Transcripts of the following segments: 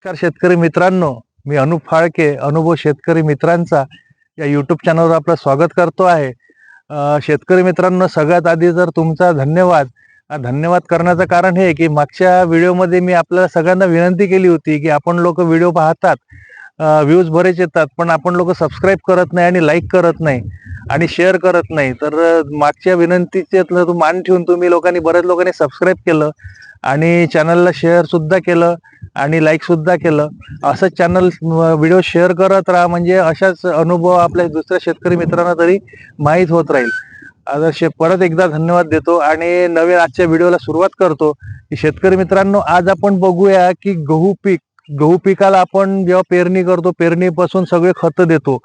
नमस्कार शेतकरी मित्रांनो, मी अनुप फाळके अनुभव शेतकरी मित्रांचा या यूट्यूब चॅनलवर आपलं स्वागत करतो आहे. शेतकरी मित्रांनो, सगळ्यात आधी तर तुमचा धन्यवाद. धन्यवाद करण्याचं कारण हे की मागच्या व्हिडिओमध्ये मी आपल्याला सगळ्यांना विनंती केली होती की आपण लोक व्हिडिओ पाहतात, व्ह्यूज बरेच येतात, पण आपण लोक सबस्क्राईब करत नाही आणि लाईक करत नाही आणि शेअर करत नाही. तर मागच्या विनंतीचे मान ठेवून तुम्ही लोकांनी, बऱ्याच लोकांनी सबस्क्राईब केलं आणि चॅनलला शेअर सुद्धा केलं आणि लाईक सुद्धा केलं. असं चॅनल व्हिडिओ शेअर करत राहा, म्हणजे अशाच अनुभव आपल्या दुसऱ्या शेतकरी मित्रांना तरी माहीत होत राहील. आता परत एकदा धन्यवाद देतो आणि नवीन आजच्या व्हिडिओला सुरुवात करतो. की शेतकरी मित्रांनो, आज आपण बघूया की गहू पिकाला आपण जेव्हा पेरणी करतो, पेरणीपासून सगळे खतं देतो,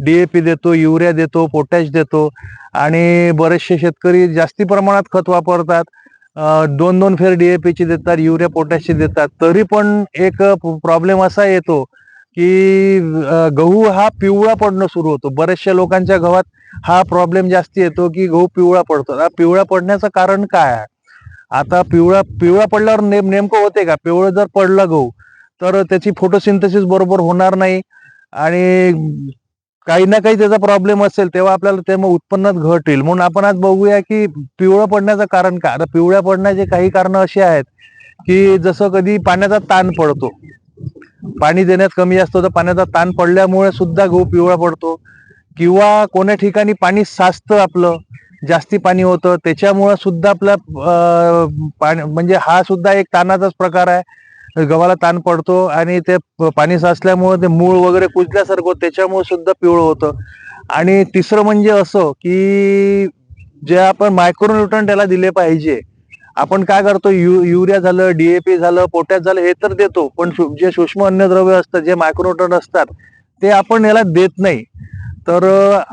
DAP देतो, युरिया देतो, पोटॅश देतो आणि बरेचसे शेतकरी जास्ती प्रमाणात खत वापरतात. 2-2 फेर DAP ची देतात, युरिया पोटॅशची देतात. तरी पण एक प्रॉब्लेम असा येतो की गहू हा पिवळा पडणं सुरू होतो. बऱ्याचशा लोकांच्या गव्हात हा प्रॉब्लेम जास्ती येतो की गहू पिवळा पडतो. पिवळा पडण्याचं कारण काय आहे? आता पिवळा पडल्यावर नेमकं होते का? पिवळं जर पडलं गहू, तर त्याची फोटोसिंथेसिस बरोबर होणार नाही आणि काही ना काही त्याचा प्रॉब्लेम असेल, तेव्हा आपल्याला ते मग उत्पन्नात घट येईल. म्हणून आपण आज बघूया की पिवळं पडण्याचं कारण काय. आता पिवळ्या पडण्याचे काही कारण अशी आहेत की जसं कधी पाण्याचा ताण पडतो, पाणी देण्यात कमी जास्त होतं, पाण्याचा ताण पडल्यामुळे सुद्धा गहू पिवळा पडतो. किंवा कोण्या ठिकाणी पाणी साचतं, आपलं जास्ती पाणी होतं, त्याच्यामुळे सुद्धा आपला पाणी, म्हणजे हा सुद्धा एक ताणाचाच प्रकार आहे. गव्हाला ताण पडतो आणि ते पाणी साचल्यामुळे ते मूळ वगैरे कुजल्यासारखं होतं, त्याच्यामुळे सुद्धा पिवळं होतं. आणि तिसरं म्हणजे असं की जे आपण मायक्रोन्यूट्रन त्याला दिले पाहिजे, आपण काय करतो, युरिया झालं, DAP झालं, पोटॅश झालं, हे तर देतो, पण जे सूक्ष्म अन्नद्रव्य असतात, जे मायक्रोन्यूट्रन असतात, ते आपण याला देत नाही. तर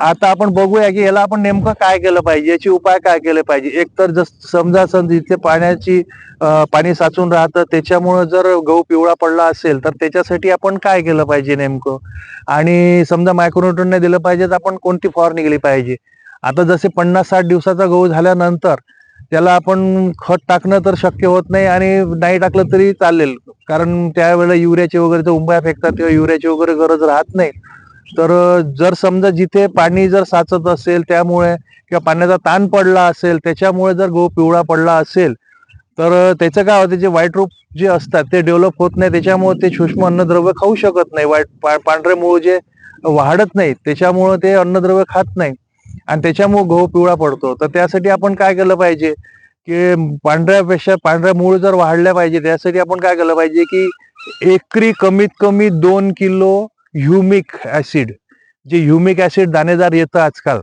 आता आपण बघूया की याला आपण नेमकं काय केलं पाहिजे, याचे उपाय काय केले पाहिजे. एक तर समजा जिथे पाणी साचून राहतं, त्याच्यामुळं जर गहू पिवळा पडला असेल, तर त्याच्यासाठी आपण काय केलं पाहिजे नेमकं. आणि समजा मायक्रोन्यूट्रन नाही दिलं पाहिजे, तर आपण कोणती फवारणी केली पाहिजे. आता जसे 50-60 दिवसाचा गहू झाल्यानंतर त्याला आपण खत टाकणं तर शक्य होत नाही आणि नाही टाकलं तरी चालेल, कारण त्यावेळेला युरियाचे वगैरे उंबऱ्या फेकतात, तेव्हा युरियाची वगैरे गरज राहत नाही. तर जर समजा जिथे पाणी जर साचत असेल त्यामुळे, किंवा पाण्याचा ताण पडला असेल त्याच्यामुळे जर गहू पिवळा पडला असेल, तर त्याचं काय होतं, जे व्हाईट रूप जे असतात ते डेव्हलप होत नाही, त्याच्यामुळे ते सूक्ष्म अन्नद्रव्य खाऊ शकत नाही. पांढरे मूळ जे वाढत नाही, त्याच्यामुळे ते अन्नद्रव्य खात नाही आणि त्याच्यामुळे गहू पिवळा पडतो. तर त्यासाठी आपण काय केलं पाहिजे की पांढऱ्या मूळ जर वाढल्या पाहिजे, त्यासाठी आपण काय केलं पाहिजे की एकरी कमीत कमी 2 किलो ह्युमिक ऍसिड, जे ह्युमिक ऍसिड दाणेदार येतं आजकाल,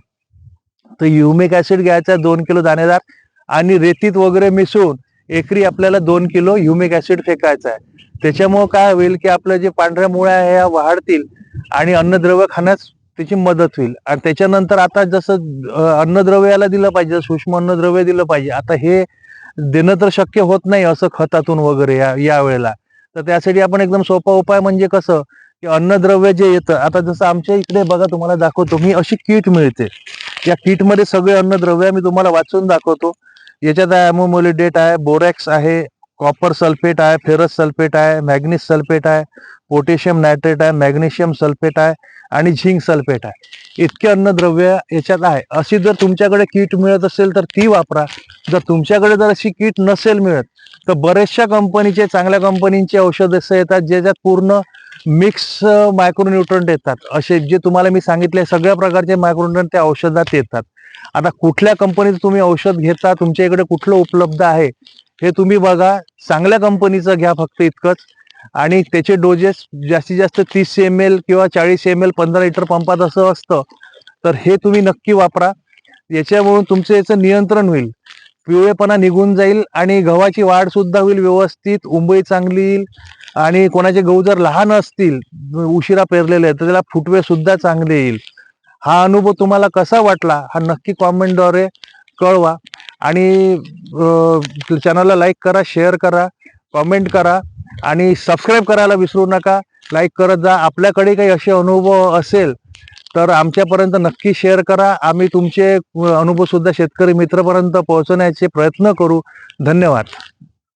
तर ह्युमिक ऍसिड घ्यायचा 2 किलो दाणेदार आणि रेतीत वगैरे मिसळून एकरी आपल्याला 2 किलो ह्युमिक ऍसिड फेकायचा आहे. त्याच्यामुळे काय होईल की आपल्या जे पांढऱ्या मुळ्या ह्या वाढतील आणि अन्नद्रव्य खाण्यास त्याची मदत होईल. आणि त्याच्यानंतर आता जसं अन्नद्रव्य याला दिलं पाहिजे, सूक्ष्म अन्नद्रव्य दिलं पाहिजे, आता हे देणं तर शक्य होत नाही असं खतातून वगैरे या वेळेला. तर त्यासाठी आपण एकदम सोपा उपाय म्हणजे कसं की अन्नद्रव्य जे येतं, आता जसं आमच्या इकडे बघा, तुम्हाला दाखवतो मी, अशी किट मिळते. या किट मध्ये सगळे अन्नद्रव्य मी तुम्हाला वाचून दाखवतो. याच्यात आहे अमोमोलिडेट आहे, बोरॅक्स आहे, कॉपर सल्फेट आहे, फेरस सल्फेट आहे, मॅग्नीज सल्फेट आहे, पोटॅशियम नायट्रेट आहे, मॅग्नेशियम सल्फेट आहे आणि झिंक सल्फेट आहे. इतके अन्नद्रव्य याच्यात आहे. अशी जर तुमच्याकडे किट मिळत असेल तर ती वापरा. जर तुमच्याकडे जर अशी किट नसेल मिळत, तर बऱ्याचशा कंपनीचे, चांगल्या कंपनीचे औषध असे येतात ज्याच्यात पूर्ण मिक्स मायक्रोन्यूट्रंट येतात. असे जे तुम्हाला मी सांगितले सगळ्या प्रकारचे मायक्रोन्यूट्रंट त्या औषधात येतात. आता कुठल्या कंपनीचं तुम्ही औषध घेता, तुमच्या इकडे कुठलं उपलब्ध आहे हे तुम्ही बघा. चांगल्या कंपनीचं घ्या, फक्त इतकंच. आणि त्याचे डोजेस जास्तीत जास्त 30 ml किंवा 40 ml 15 लिटर पंपात असं असतं. तर हे तुम्ही नक्की वापरा. याच्यामुळे तुमचं याचं नियंत्रण होईल, पिवळेपणा निघून जाईल आणि गव्हाची वाढ सुद्धा होईल व्यवस्थित, उंबई चांगली येईल. आणि कोणाचे गहू जर लहान असतील, उशिरा पेरलेले, तर त्याला फुटवे सुद्धा चांगले येईल. हा अनुभव तुम्हाला कसा वाटला हा नक्की कॉमेंटद्वारे कळवा. आणि चॅनलला लाईक करा, शेअर करा, कॉमेंट करा आणि सबस्क्राईब करायला विसरू नका. लाईक करत जा. आपल्याकडे काही असे अनुभव असेल तर आमच्यापर्यंत नक्की शेअर करा. आम्ही तुमचे अनुभव सुद्धा शेतकरी मित्रपर्यंत पोहोचवण्याचे प्रयत्न करू. धन्यवाद.